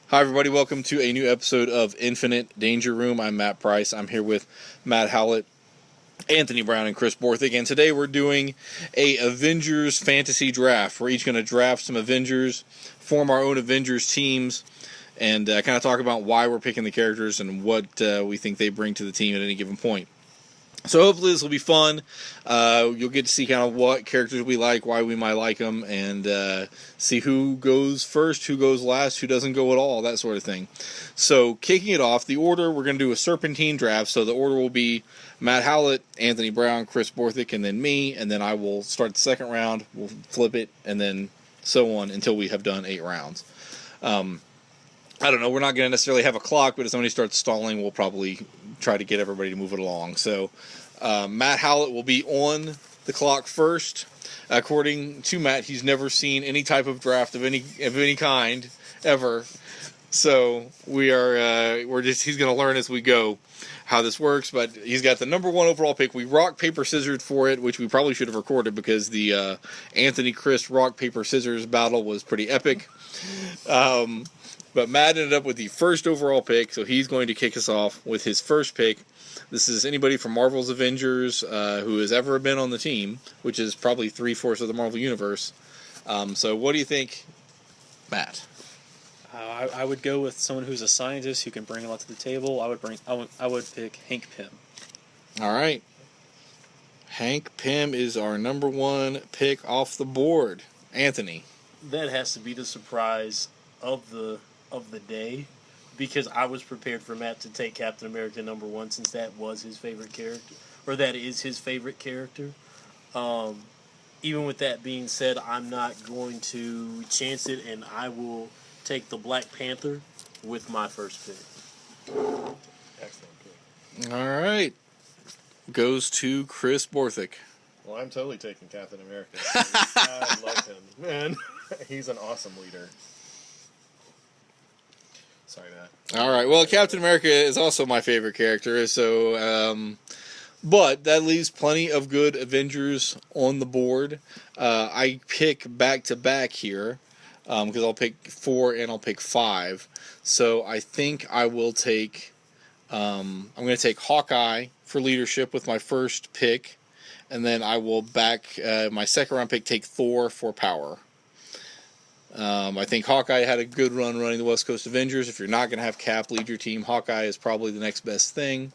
Hi, everybody. Welcome to a new episode of Infinite Danger Room. I'm Matt Price. I'm here with Matt Howlett, Anthony Brown, and Chris Borthick. And today we're doing a Avengers fantasy draft. We're each going to draft some Avengers, form our own Avengers teams, and kind of talk about why we're picking the characters and what we think they bring to the team at any given point. So hopefully this will be fun. You'll get to see kind of what characters we like, why we might like them, and see who goes first, who goes last, who doesn't go at all, that sort of thing. So kicking it off, the order, we're going to do a serpentine draft. So the order will be Matt Howlett, Anthony Brown, Chris Borthick, and then me. And then I will start the second round, we'll flip it, and then so on until we have done 8 rounds. I don't know, we're not going to necessarily have a clock, but if somebody starts stalling, we'll probably try to get everybody to move it along. So Matt Howlett will be on the clock first. According to Matt, he's never seen any type of draft of any kind ever. So he's going to learn as we go how this works, but he's got the number 1 overall pick. We rock, paper, scissors for it, which we probably should have recorded because the Anthony Chris rock, paper, scissors battle was pretty epic. But Matt ended up with the first overall pick, so he's going to kick us off with his first pick. This is anybody from Marvel's Avengers who has ever been on the team, which is probably 3/4 of the Marvel Universe. So what do you think, Matt? I would go with someone who's a scientist who can bring a lot to the table. I would pick Hank Pym. All right. Hank Pym is our number 1 pick off the board. Anthony. That has to be the surprise of the day, because I was prepared for Matt to take Captain America number 1 since that was his favorite character, or that is his favorite character. Even with that being said, I'm not going to chance it, and I will take the Black Panther with my first pick. Excellent pick. All right. Goes to Chris Borthick. Well, I'm totally taking Captain America. I love him. Man, he's an awesome leader. Sorry, Matt. All right. Well, Captain America is also my favorite character, so but that leaves plenty of good Avengers on the board. I pick back-to-back here because I'll pick 4 and I'll pick 5. So I think I will take I'm going to take Hawkeye for leadership with my first pick, and then I will back my second round pick take Thor for power. I think Hawkeye had a good run running the West Coast Avengers. If you're not going to have Cap lead your team, Hawkeye is probably the next best thing.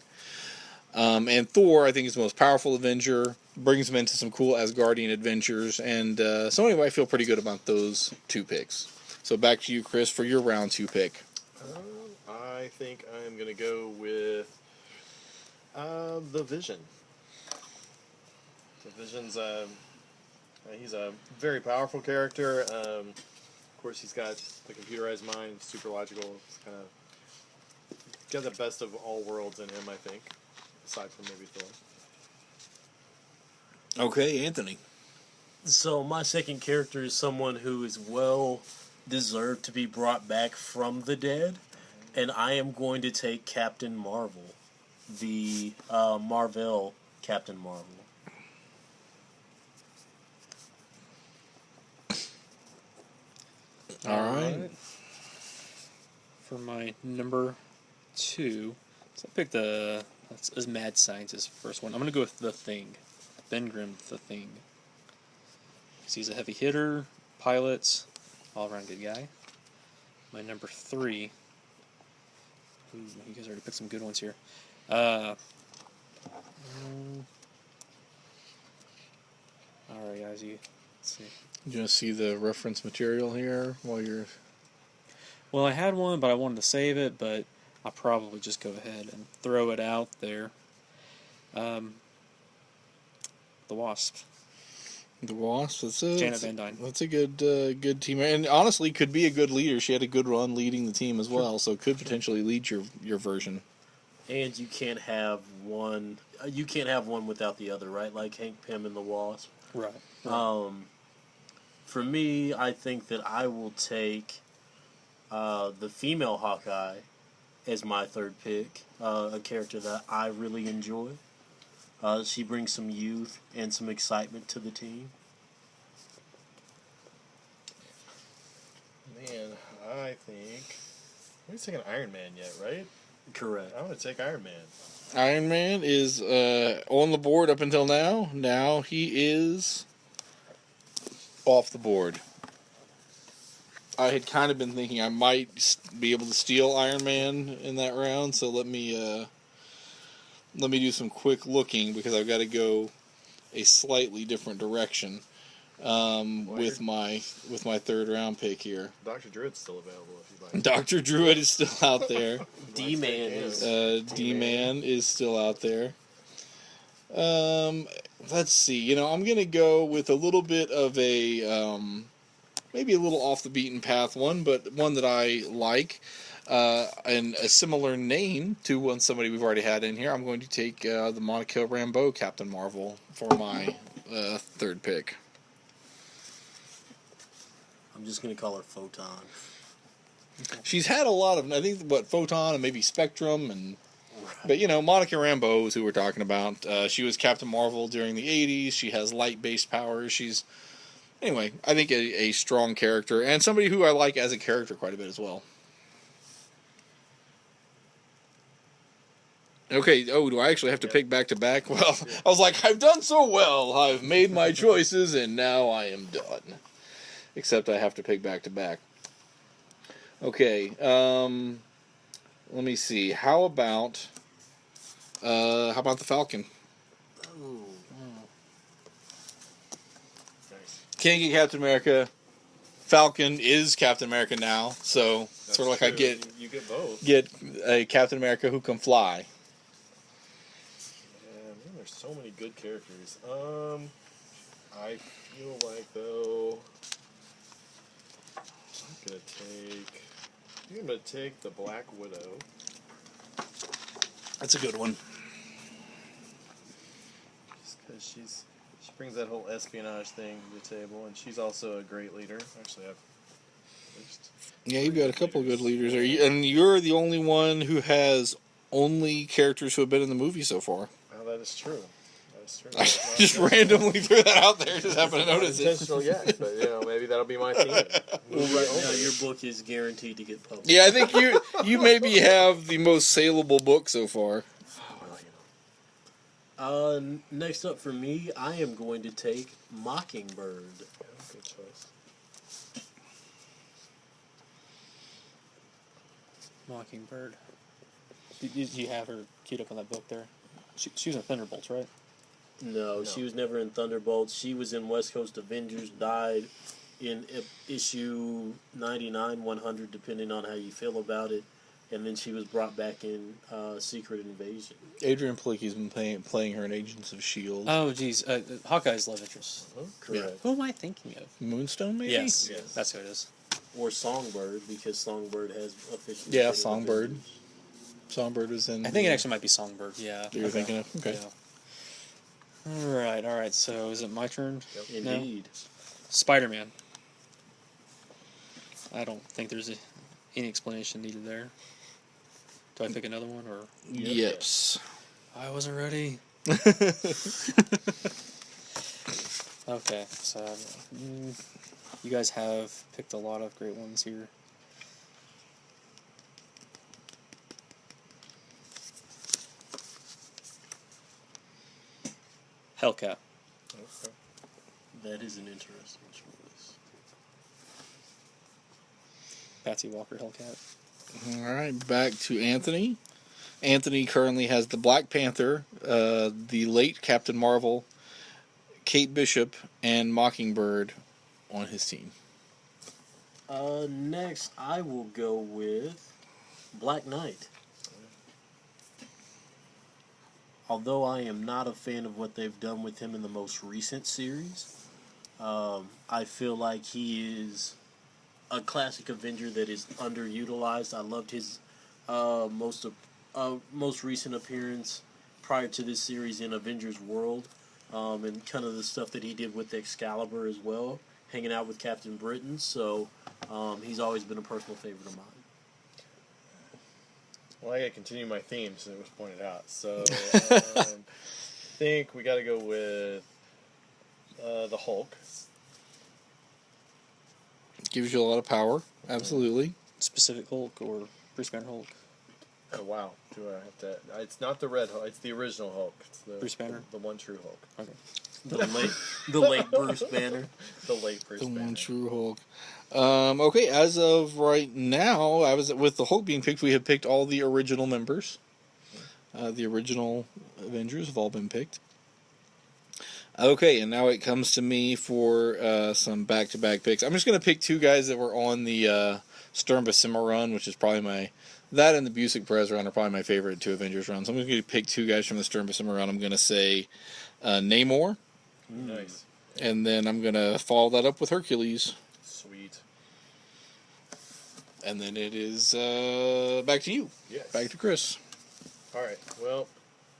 And Thor, I think, is the most powerful Avenger. Brings him into some cool Asgardian adventures. And so anyway, I feel pretty good about those 2 picks. So back to you, Chris, for your round 2 pick. I think I'm going to go with the Vision. The Vision's he's a very powerful character. Of course, he's got the computerized mind, super logical. It's kind of got the best of all worlds in him, I think, aside from maybe Thor. Okay, Anthony. So my second character is someone who is well deserved to be brought back from the dead, and I am going to take Captain Marvel, the Marvel Captain Marvel. All right. For my number 2, so I picked as Mad Scientist first one. I'm going to go with The Thing. Ben Grimm, The Thing. He's a heavy hitter, pilot, all-around good guy. My number 3. Ooh, you guys already picked some good ones here. Alright, guys, let's see. You want to see the reference material here while you're... Well, I had one, but I wanted to save it, but I'll probably just go ahead and throw it out there. The Wasp. The Wasp. Janet Van Dyne. That's a good team, and honestly, could be a good leader. She had a good run leading the team as well, so could potentially lead your version. And you can't have one. You can't have one without the other, right? Like Hank Pym and the Wasp. Right. For me, I think that I will take the female Hawkeye as my third pick. A character that I really enjoy. She brings some youth and some excitement to the team. Man, I think Nobody's taking Iron Man yet, right? Correct. I want to take Iron Man. Iron Man is on the board up until now. Now he is off the board. I had kind of been thinking I might be able to steal Iron Man in that round, so let me do some quick looking because I've got to go a slightly different direction with my third round pick here. Dr. Druid's still available if you'd like. Dr. Druid is still out there. D-Man is... D-Man is still out there. Let's see. I'm going to go with a little bit of a... maybe a little off the beaten path one, but one that I like, and a similar name to somebody we've already had in here. I'm going to take the Monica Rambeau Captain Marvel for my third pick. I'm just going to call her Photon. She's had a lot of, I think, Photon and maybe Spectrum, and but Monica Rambeau is who we're talking about. She was Captain Marvel during the 80s. She has light-based powers. Anyway, I think a strong character, and somebody who I like as a character quite a bit as well. Okay, do I actually have to pick back-to-back? Well, I was like, I've done so well. I've made my choices, and now I am done. Except I have to pick back-to-back. Okay, let me see. How about the Falcon? Can't get Captain America. Falcon is Captain America now, so That's sort of like true. I get You get both. get a Captain America who can fly. Yeah, man, there's so many good characters. I feel like though I'm gonna take the Black Widow. That's a good one. Just because she brings that whole espionage thing to the table, and she's also a great leader. Actually, I've Yeah, you've got a couple of good leaders there, and you're the only one who has only characters who have been in the movie so far. well, that is true. That is true. I just randomly threw that out there. Just happened to notice it. Intentional, yes, but maybe that'll be my theme. Well, right now your book is guaranteed to get published. Yeah, I think you maybe have the most saleable book so far. Next up for me, I am going to take Mockingbird. Yeah, good choice. Mockingbird. Did you have her queued up on that book there? She was in Thunderbolts, right? No, she was never in Thunderbolts. She was in West Coast Avengers, died in issue 99, 100, depending on how you feel about it. And then she was brought back in Secret Invasion. Adrian Palicki's been playing her in Agents of S.H.I.E.L.D. Oh, geez. Hawkeye's love interest. Correct. Who am I thinking of? Moonstone, maybe? Yes, Yes. that's who it is. Or Songbird, because Songbird has officially... Yeah, been in Songbird. Avengers. Songbird was in... I think it actually might be Songbird, yeah. You're thinking of? Okay. Yeah. Alright, so is it my turn? Yep. No? Indeed. Spider-Man. I don't think there's any explanation needed there. Do I pick another one, or...? Yes. I wasn't ready. Okay, so you guys have picked a lot of great ones here. Hellcat. Okay. That is an interesting choice. Patsy Walker Hellcat. All right, back to Anthony. Anthony currently has the Black Panther, the late Captain Marvel, Kate Bishop, and Mockingbird on his team. Next, I will go with Black Knight. Although I am not a fan of what they've done with him in the most recent series, I feel like he is a classic Avenger that is underutilized. I loved his most recent appearance prior to this series in Avengers World, and kind of the stuff that he did with Excalibur as well, hanging out with Captain Britain. So he's always been a personal favorite of mine. Well, I gotta continue my theme since it was pointed out. So, I think we gotta go with the Hulk. Gives you a lot of power, absolutely. Specific Hulk, or Bruce Banner Hulk. Oh wow! Do I have to? It's not the Red Hulk. It's the original Hulk. It's the Bruce Banner? the one true Hulk. Okay. The late Bruce Banner. The late Bruce The Banner. one true Hulk. Okay, as of right now, with the Hulk being picked, we have picked all the original members. The original Avengers have all been picked. Okay, and now it comes to me for some back-to-back picks. I'm just going to pick two guys that were on the Stern Buscema run, which is probably that and the Busick Perez run are probably my favorite two Avengers runs. I'm going to pick two guys from the Stern Buscema run. I'm going to say Namor. Nice. And then I'm going to follow that up with Hercules. Sweet. And then it is back to you. Yes. Back to Chris. All right. Well,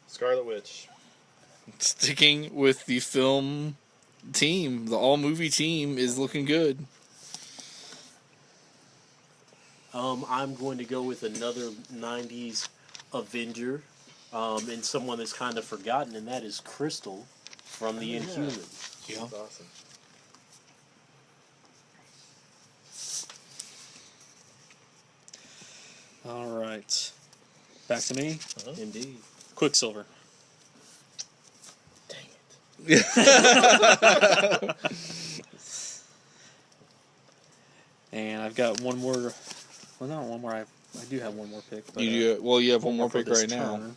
Scarlet Witch. Sticking with the film team, the all-movie team is looking good. I'm going to go with another 90s Avenger, and someone that's kind of forgotten, and that is Crystal from the Inhumans. Yeah. That's awesome. All right. Back to me. Indeed. Quicksilver. Dang it. And I've got one more. Well, not one more. I do have one more pick. But, You have one more for pick this right now. turn.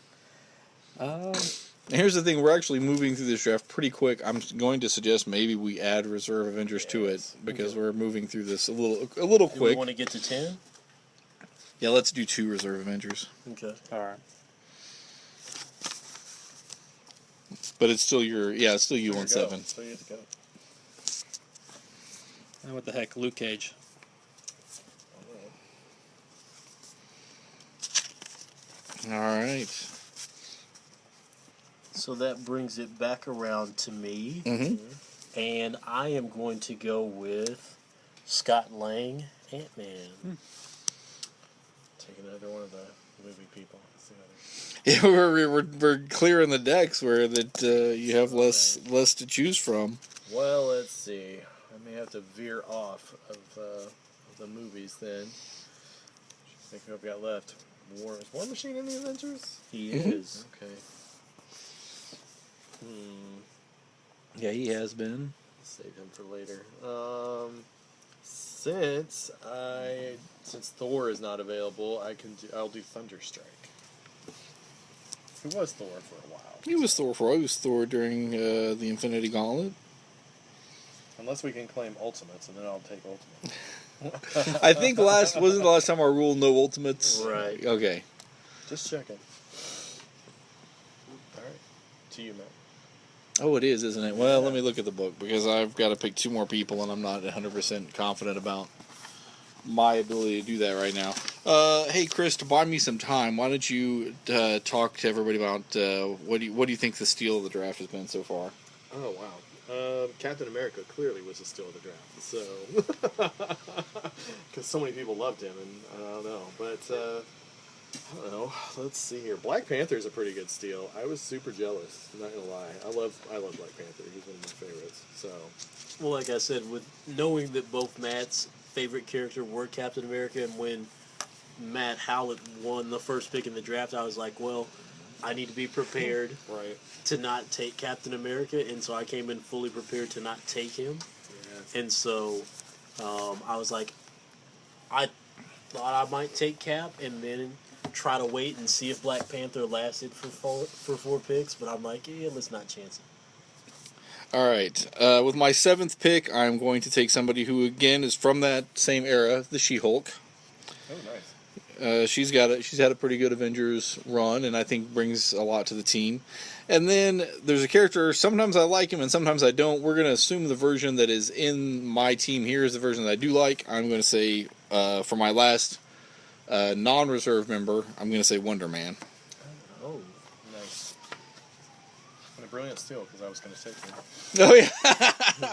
And here's the thing: we're actually moving through this draft pretty quick. I'm going to suggest maybe we add Reserve Avengers to it because we're moving through this a little Do we quick. want to get to 10? Yeah, let's do 2 Reserve Avengers. Okay. All right. But it's still it's still you on 7. So you have to go. What the heck, Luke Cage. All right. So that brings it back around to me, Mm-hmm. and I am going to go with Scott Lang, Ant-Man. Take another one of the movie people. Let's see Yeah, we're clearing the decks where that you have less to choose from. Well, let's see. I may have to veer off of the movies then. I think I've got left. Is War Machine in the Avengers? He Mhm. is. Okay. Yeah, he has been. Save him for later. Since Thor is not available, I'll do Thunderstrike. Who was Thor for a while? He was Thor for. He was Thor during the Infinity Gauntlet. Unless we can claim Ultimates, and then I'll take Ultimates. I think wasn't the last time our rule no ultimates. Right. Okay. Just checking. All right. To you, Matt. Oh, it is, isn't it? Well, let me look at the book because I've got to pick 2 more people, and I'm not 100% confident about my ability to do that right now. Hey, Chris, to buy me some time, why don't you talk to everybody about what do you think the steal of the draft has been so far? Oh, wow. Captain America clearly was a steal of the draft, so because so many people loved him, and I don't know, but I don't know. Let's see here. Black Panther is a pretty good steal. I was super jealous. I'm not gonna lie. I love Black Panther. He's one of my favorites. So Well, like I said, with knowing that both Matt's favorite character were Captain America, and when Matt Howlett won the first pick in the draft, I was like, well, I need to be prepared right. to not take Captain America, and so I came in fully prepared to not take him. Yeah. And so I was like, I thought I might take Cap and then try to wait and see if Black Panther lasted for 4 picks, but I'm like, yeah, let's not chance it. All right. With my 7th pick, I'm going to take somebody who, again, is from that same era, the She-Hulk. Oh, nice. She's had a pretty good Avengers run, and I think brings a lot to the team. And then there's a character, sometimes I like him and sometimes I don't. We're going to assume the version that is in my team here is the version that I do like. I'm going to say, for my last non-reserve member, I'm going to say Wonder Man. Oh. Nice. And a brilliant steal, because I was going to take him. Oh, yeah.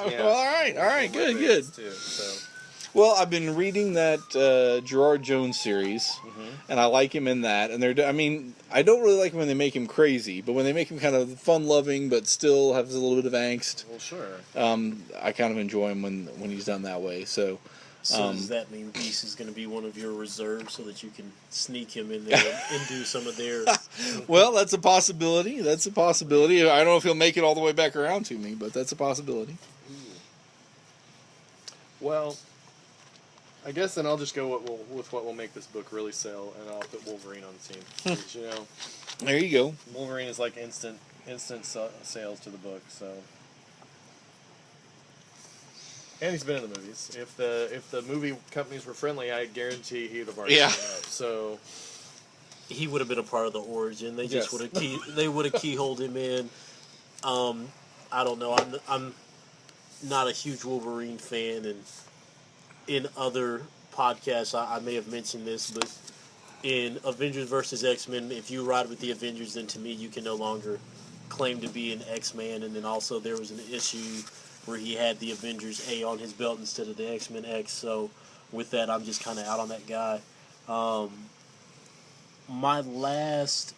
Yeah. Well, all right, good. Too, so. Well, I've been reading that Gerard Jones series, and I like him in that. And I don't really like him when they make him crazy, but when they make him kind of fun-loving, but still has a little bit of angst, Well, sure. I kind of enjoy him when he's done that way. So, So does that mean Beast is going to be one of your reserves so that you can sneak him in there and do some of their... Well, that's a possibility. That's a possibility. I don't know if he'll make it all the way back around to me, but that's a possibility. Well, I guess then I'll just go with what will make this book really sell, and I'll put Wolverine on the team. 'Cause, you know, There you go. Wolverine is like instant sales to the book. So, and he's been in the movies. If the movie companies were friendly, I guarantee he'd have already shown up. So He would have been a part of the origin. They just Yes. would have they would have keyholed him in. I don't know. I'm not a huge Wolverine fan, and in other podcasts I may have mentioned this, but in Avengers versus X-Men, if you ride with the Avengers, then to me you can no longer claim to be an X-Man. And then also there was an issue where he had the Avengers A on his belt instead of the X-Men X. So with that, I'm just kind of out on that guy. My last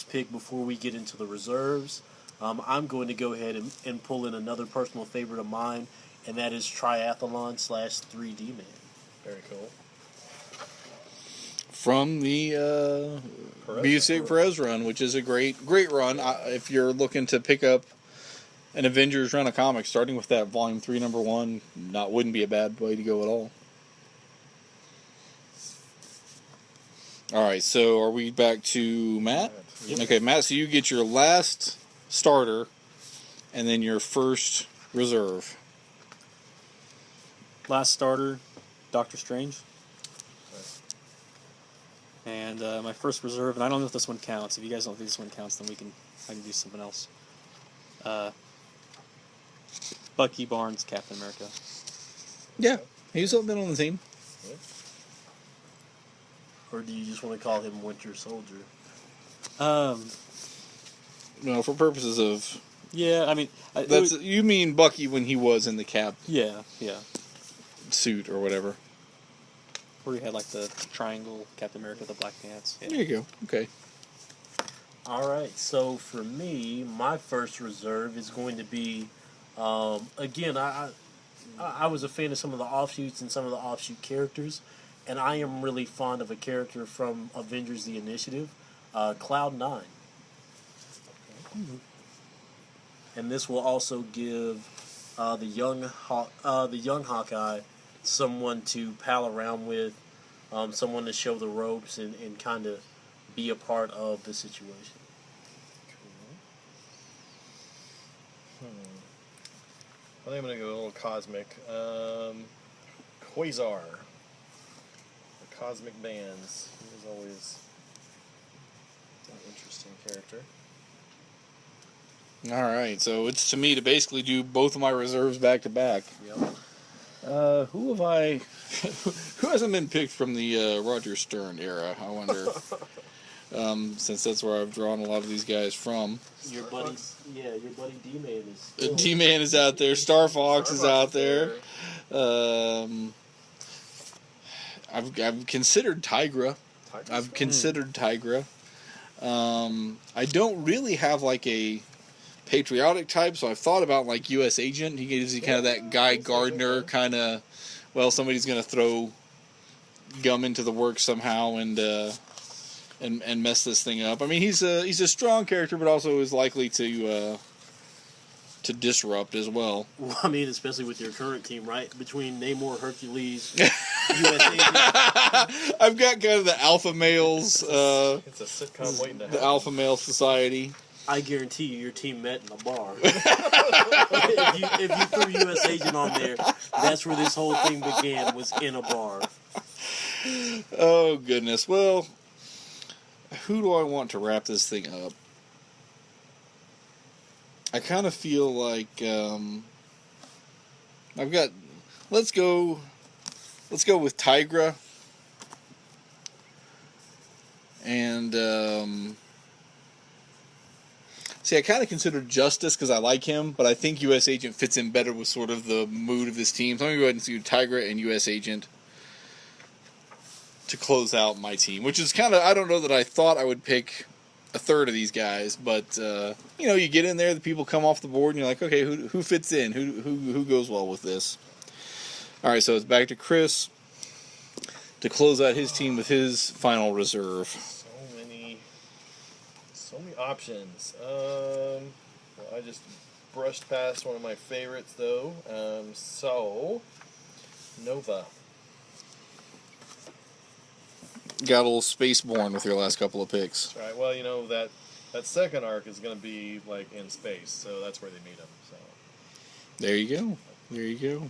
pick before we get into the reserves, I'm going to go ahead and pull in another personal favorite of mine, and that is Triathlon / 3D Man. very cool. From the Busick Perez run, which is a great run. If you're looking to pick up an Avengers run of comics, starting with that Volume 3, Number 1, wouldn't be a bad way to go at all. Alright, so are we back to Matt? Yep. Okay, Matt, so you get your last starter, and then your first reserve. Last starter, Doctor Strange. And my first reserve, and I don't know if this one counts. If you guys don't think this one counts, then I can do something else. Bucky Barnes, Captain America. Yeah, he's been on the team. Or do you just want to call him Winter Soldier? No, for purposes of... Yeah, I mean... you mean Bucky when he was in the Cap yeah. suit or whatever. Where he had like the triangle Captain America with the black pants. Yeah. There you go. Okay. All right, so for me, my first reserve is going to be, again, I was a fan of some of the offshoots and some of the offshoot characters, and I am really fond of a character from Avengers: The Initiative, Cloud9. And this will also give the young Hawkeye someone to pal around with, someone to show the ropes and kind of be a part of the situation. I think I'm going to go a little cosmic. Quasar. The Cosmic Bands. He was always an interesting character. Alright, so it's to me to basically do both of my reserves back to back. Yep. Who have I... who hasn't been picked from the Roger Stern era, I wonder? Since that's where I've drawn a lot of these guys from. Your buddy D-Man is still... D-Man is out there. Star Fox is out there. I've considered Tigra. I don't really have like a patriotic type, so I've thought about like U.S. Agent. He gives you kind of that Guy Gardner kind of, well, somebody's going to throw gum into the works somehow and mess this thing up. I mean, he's a strong character, but also is likely to disrupt as well. Well, I mean, especially with your current team, right? Between Namor, Hercules, U.S. Agent. I've got kind of the alpha males. It's a sitcom waiting to happen. The alpha male society. I guarantee you, your team met in a bar. if you threw U.S. Agent on there, that's where this whole thing began, was in a bar. Oh, goodness. Well, who do I want to wrap this thing up? I kind of feel like I've got... Let's go with Tigra. And... See, I kind of considered Justice because I like him, but I think U.S. Agent fits in better with sort of the mood of this team. So I'm going to go ahead and do Tigra and U.S. Agent to close out my team, which is kind of, I don't know that I thought I would pick a third of these guys, but, you get in there, the people come off the board, and you're like, okay, who fits in? Who goes well with this? All right, so it's back to Chris to close out his team with his final reserve. So many options. Well, I just brushed past one of my favorites, though. So, Nova. Got a little spaceborne with your last couple of picks. That's right. Well, that second arc is going to be like in space, so that's where they meet him. So There you go.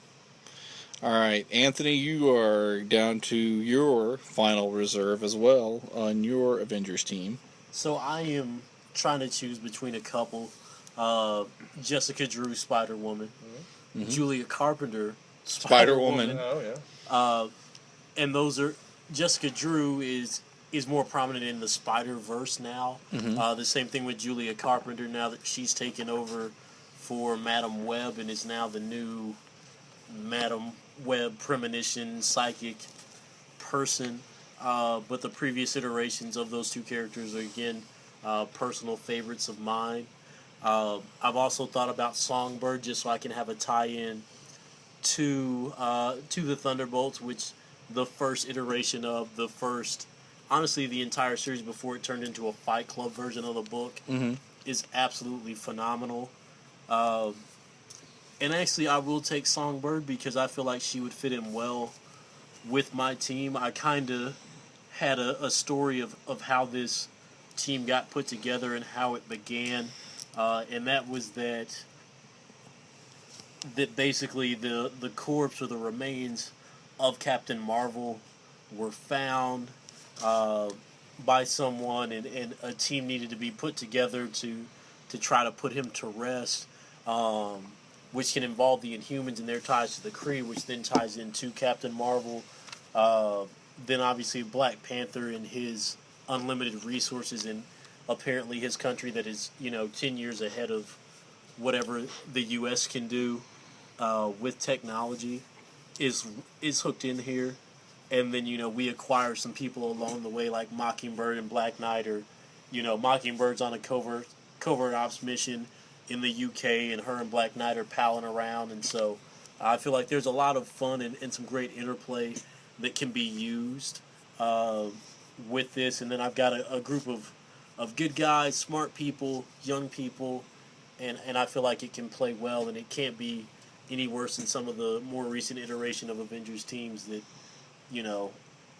All right, Anthony, you are down to your final reserve as well on your Avengers team. So I am trying to choose between a couple. Jessica Drew, Spider-Woman. Mm-hmm. Julia Carpenter, Spider-Woman. oh yeah. And those are... Jessica Drew is more prominent in the Spider-Verse now. Mm-hmm. The same thing with Julia Carpenter now that she's taken over for Madam Web and is now the new Madam Web premonition psychic person. But the previous iterations of those two characters are, again, personal favorites of mine. I've also thought about Songbird just so I can have a tie-in to the Thunderbolts, which the first iteration of the first, honestly, the entire series before it turned into a Fight Club version of the book Mm-hmm. is absolutely phenomenal. And actually, I will take Songbird because I feel like she would fit in well with my team. I kind of had a story of how this team got put together and how it began, and that was that basically the corpse or the remains of Captain Marvel were found by someone, and a team needed to be put together to try to put him to rest, which can involve the Inhumans and their ties to the Kree, which then ties into Captain Marvel. Then obviously Black Panther and his unlimited resources and apparently his country that is 10 years ahead of whatever the U.S. can do with technology is hooked in here. And then we acquire some people along the way like Mockingbird and Black Knight, or Mockingbird's on a covert ops mission in the UK and her and Black Knight are palling around, and so I feel like there's a lot of fun and some great interplay that can be used with this. And then I've got a group of good guys, smart people, young people, and I feel like it can play well, and it can't be any worse than some of the more recent iteration of Avengers teams that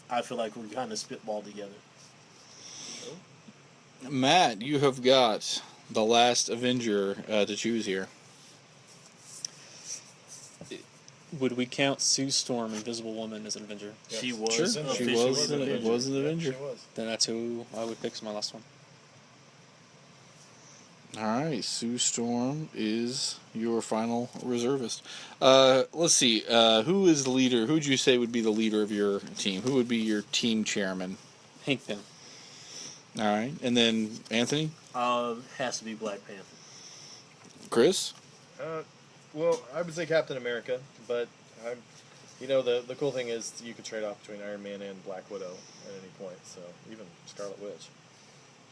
I feel like we're kind of spitball together. Matt, you have got the last Avenger to choose here. Would we count Sue Storm, Invisible Woman, as an Avenger? Yes. She was Sure, officially she was an an Avenger. Avenger. She was. Then that's who I would pick as my last one. All right, Sue Storm is your final reservist. Let's see. Who is the leader? Who would you say would be the leader of your team? Who would be your team chairman? Hank Pym. All right, and then Anthony, Has to be Black Panther. Chris. Well, I would say Captain America, but the cool thing is you could trade off between Iron Man and Black Widow at any point. So even Scarlet Witch.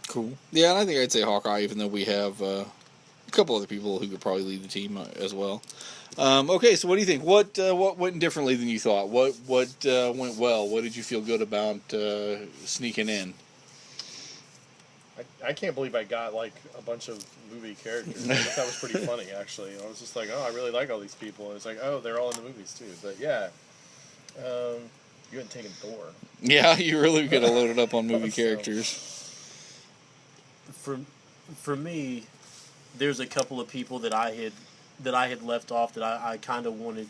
Cool. Yeah, and I think I'd say Hawkeye, even though we have a couple other people who could probably lead the team as well. Okay, so what do you think? What went differently than you thought? What went well? What did you feel good about sneaking in? I can't believe I got like a bunch of movie characters. I thought that was pretty funny, actually. I was just like, oh, I really like all these people. And it's like, oh, they're all in the movies too. But yeah, you hadn't taken Thor. Yeah, you really could have loaded up on movie So- characters. For me, there's a couple of people that I had left off that I kind of wanted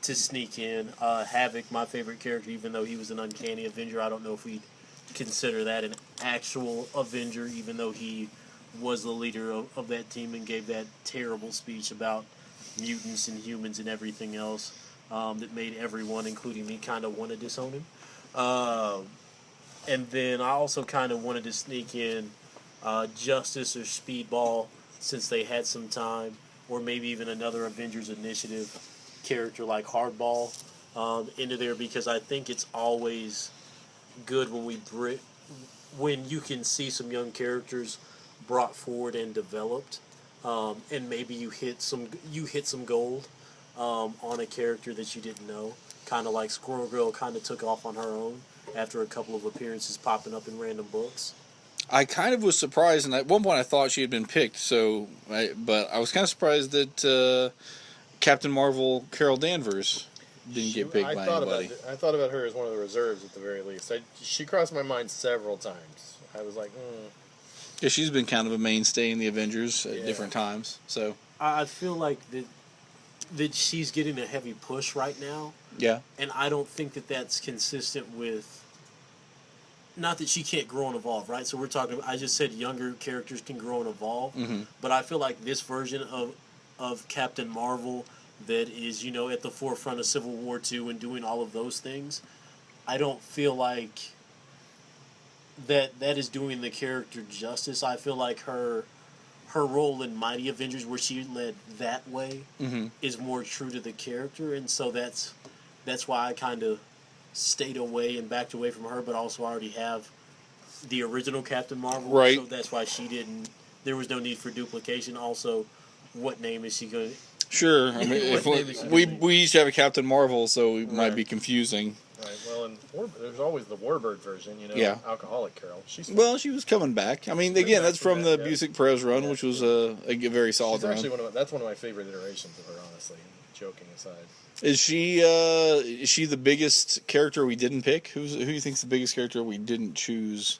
to sneak in. Havoc, my favorite character, even though he was an Uncanny Avenger, I don't know if we'd consider that an actual Avenger, even though he was the leader of that team and gave that terrible speech about mutants and humans and everything else that made everyone, including me, kind of want to disown him. And then I also kind of wanted to sneak in Justice or Speedball, since they had some time, or maybe even another Avengers Initiative character like Hardball into there, because I think it's always good when you can see some young characters brought forward and developed, and maybe you hit some gold. on a character that you didn't know. Kind of like Squirrel Girl kind of took off on her own after a couple of appearances popping up in random books. I kind of was surprised, and at one point I thought she had been picked. But I was kind of surprised that Captain Marvel Carol Danvers didn't get picked by anybody. I thought about her as one of the reserves at the very least. She crossed my mind several times. I was like, Yeah, she's been kind of a mainstay in the Avengers at different times. So I feel like that she's getting a heavy push right now. yeah, And I don't think that that's consistent with. Not that she can't grow and evolve, right? So we're talking. I just said younger characters can grow and evolve, but I feel like this version of Captain Marvel that is, at the forefront of Civil War II and doing all of those things, I don't feel like that is doing the character justice. I feel like her role in Mighty Avengers, where she led that way, is more true to the character, and so that's why I kind of stayed away and backed away from her, but also already have the original Captain Marvel, right? So that's why she didn't. There was no need for duplication. Also, what name is she going to... Sure. I mean, if we used to have a Captain Marvel, so it might be confusing. right, well, and there's always the Warbird version, alcoholic Carol. She was coming back. I mean, again, that's from the Busick Perez run, which was a very solid run. Actually, that's one of my favorite iterations of her, honestly, joking aside. Is she the biggest character we didn't pick? Who do you think's the biggest character we didn't choose?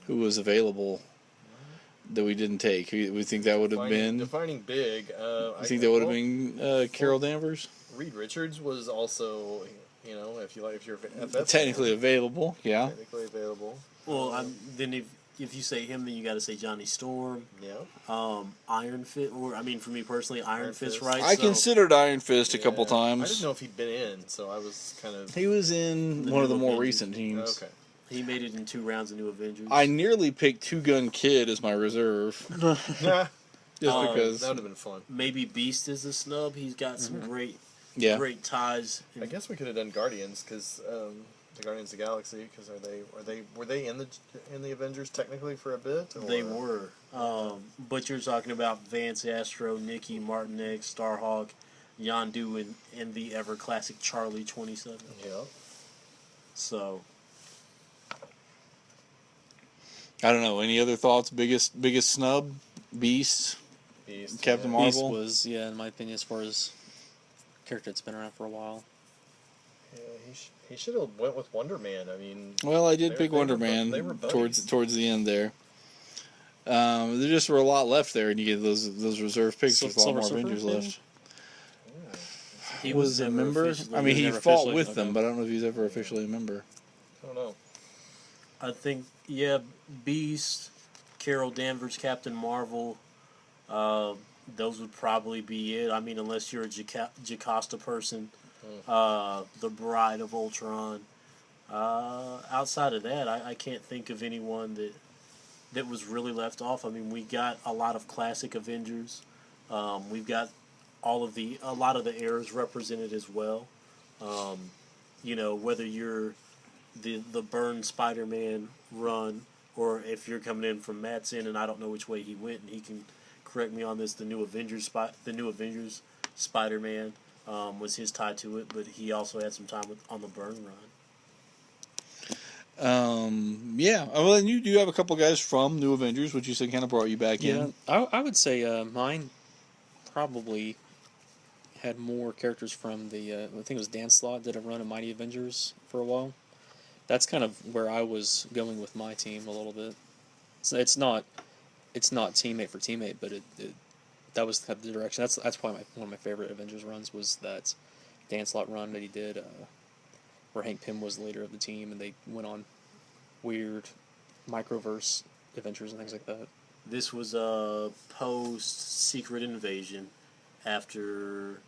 Who was available that we didn't take? We think that would have been defining big. I think that would have been Carol Danvers. Reed Richards was also, if you're technically available, yeah. Technically available. Well, then if you say him, then you got to say Johnny Storm. Yeah. Iron Fist, for me personally, Iron Fist, right? I considered Iron Fist a couple times. I didn't know if he'd been in, so I was kind of. He was in one of the more recent teams. Okay. He made it in 2 rounds of New Avengers. I nearly picked Two Gun Kid as my reserve. Yeah. Just because. That would have been fun. Maybe Beast is a snub. He's got some great ties. I guess we could have done Guardians, because the Guardians of the Galaxy, because were they in the Avengers technically for a bit? Or? They were. But you're talking about Vance Astro, Nikki, Martin X, Starhawk, Yondu, and the ever classic Charlie 27. Yeah. So. I don't know. Any other thoughts? Biggest snub? Beast? Captain Marvel? Beast was, in my opinion, as far as character that's been around for a while. Yeah, he should have went with Wonder Man. I mean, well, I did pick Wonder Man towards the end there. There just were a lot left there, and you get those reserve picks with a lot more Avengers left. He was a member. I mean, he fought with them, but I don't know if he's ever officially a member. I don't know. I think Beast, Carol Danvers, Captain Marvel. Those would probably be it. I mean, unless you're a Jocasta person. The Bride of Ultron. Outside of that, I can't think of anyone that was really left off. I mean, we got a lot of classic Avengers. We've got a lot of the eras represented as well. Whether you're the Byrne Spider-Man run, or if you're coming in from Matt's end, and I don't know which way he went, and he can correct me on this. The new Avengers Spider-Man was his tie to it, but he also had some time on the Byrne run. Yeah. Well, and you do have a couple guys from New Avengers, which you said kind of brought you back in. I would say mine probably had more characters from I think it was Dan Slott did a run of Mighty Avengers for a while. That's kind of where I was going with my team a little bit. So it's not teammate for teammate, but that was the direction. That's probably one of my favorite Avengers runs was that Dan Slott run that he did, where Hank Pym was the leader of the team, and they went on weird microverse adventures and things like that. This was a post-Secret Invasion after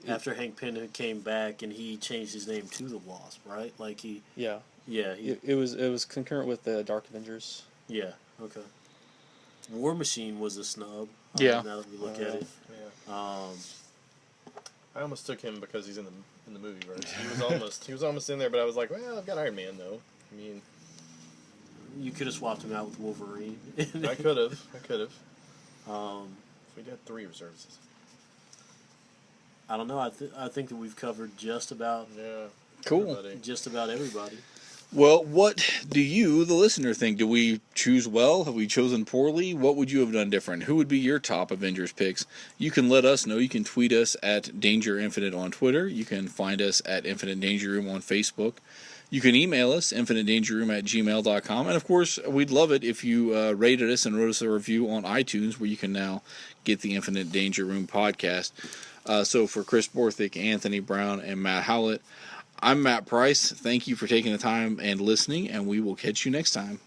Hank Pym came back and he changed his name to the Wasp, right? Like he. Yeah. Yeah. It was concurrent with the Dark Avengers. Yeah. Okay. War Machine was a snub. Yeah. Now that we look at it. Yeah. I almost took him because he's in the movie verse. He was almost in there, but I was like, well, I've got Iron Man though. I mean, you could have swapped him out with Wolverine. I could have. If we'd had 3 reserves. I don't know. I think that we've covered just about Yeah. Cool. everybody. Well, what do you, the listener, think? Do we choose well? Have we chosen poorly? What would you have done different? Who would be your top Avengers picks? You can let us know. You can tweet us at Danger Infinite on Twitter. You can find us at Infinite Danger Room on Facebook. You can email us, infinitedangerroom@gmail.com. And, of course, we'd love it if you rated us and wrote us a review on iTunes, where you can now get the Infinite Danger Room podcast. So for Chris Borthick, Anthony Brown, and Matt Howlett, I'm Matt Price. Thank you for taking the time and listening, and we will catch you next time.